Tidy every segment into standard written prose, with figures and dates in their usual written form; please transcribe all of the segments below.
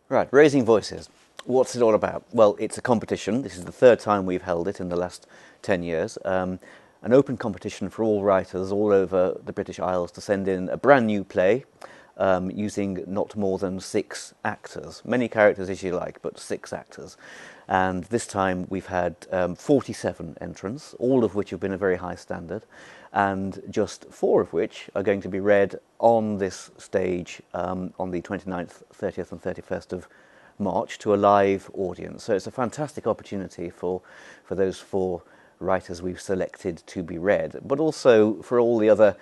Right, Raising Voices. What's it all about? Well, it's a competition. This is the third time we've held it in the last 10 years. An open competition for all writers all over the British Isles to send in a brand new play using not more than 6 actors. Many characters as you like, but 6 actors. And this time we've had 47 entrants, all of which have been a very high standard, and just 4 of which are going to be read on this stage on the 29th, 30th and 31st of March to a live audience. So it's a fantastic opportunity for those 4 writers we've selected to be read, but also for all the other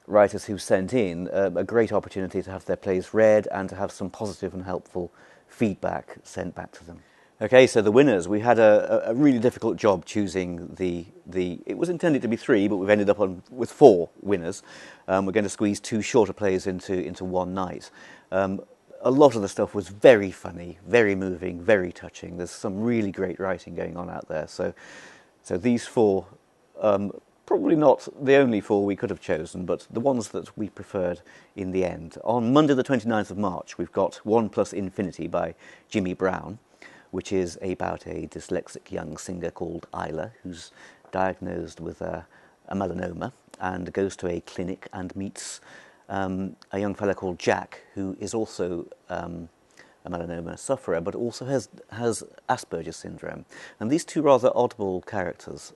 writers who sent in, a great opportunity to have their plays read and to have some positive and helpful feedback sent back to them. Okay, so the winners. We had a really difficult job choosing the. It was intended to be 3, but we've ended up with 4 winners. We're going to squeeze 2 shorter plays into one night. A lot of the stuff was very funny, very moving, very touching. There's some really great writing going on out there. So these 4, probably not the only 4 we could have chosen, but the ones that we preferred in the end. On Monday the 29th of March, we've got 1 + Infinity by Jimmy Brown, which is about a dyslexic young singer called Isla, who's diagnosed with a melanoma and goes to a clinic and meets a young fellow called Jack, who is also a melanoma sufferer, but also has Asperger's syndrome. And these 2 rather oddball characters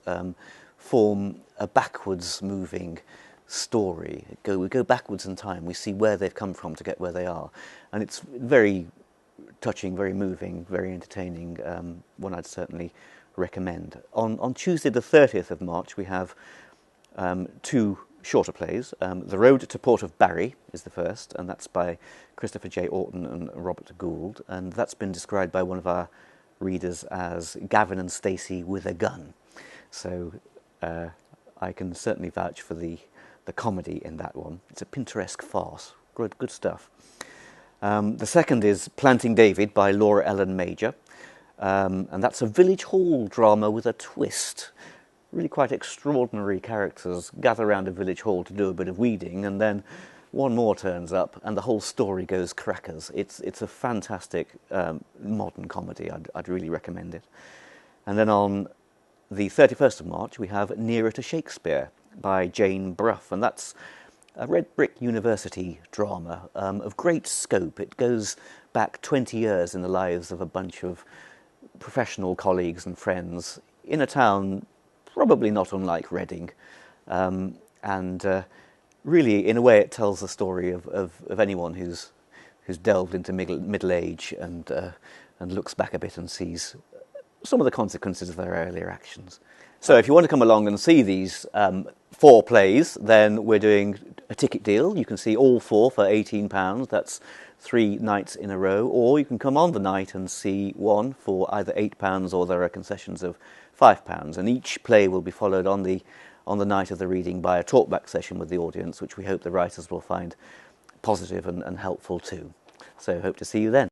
form a backwards-moving story. We go backwards in time. We see where they've come from to get where they are. And it's very touching, very moving, very entertaining, one I'd certainly recommend. On Tuesday the 30th of March we have 2 shorter plays. The Road to Port of Barry is the first, and that's by Christopher J. Orton and Robert Gould, and that's been described by one of our readers as Gavin and Stacey with a gun. So I can certainly vouch for the comedy in that one. It's a Pinteresque farce. Good stuff. The second is Planting David by Laura Ellen Major, and that's a village hall drama with a twist. Really quite extraordinary characters gather around a village hall to do a bit of weeding, and then one more turns up and the whole story goes crackers. It's a fantastic modern comedy. I'd really recommend it. And then on the 31st of March we have Nearer to Shakespeare by Jane Brough, and that's a Red Brick University drama of great scope. It goes back 20 years in the lives of a bunch of professional colleagues and friends in a town probably not unlike Reading. And really, in a way, it tells the story of anyone who's delved into middle age and looks back a bit and sees some of the consequences of their earlier actions. So if you want to come along and see these 4 plays, then we're doing a ticket deal. You can see all 4 for £18. That's 3 nights in a row. Or you can come on the night and see one for either £8 or there are concessions of £5. And each play will be followed on the night of the reading by a talkback session with the audience, which we hope the writers will find positive and helpful too. So hope to see you then.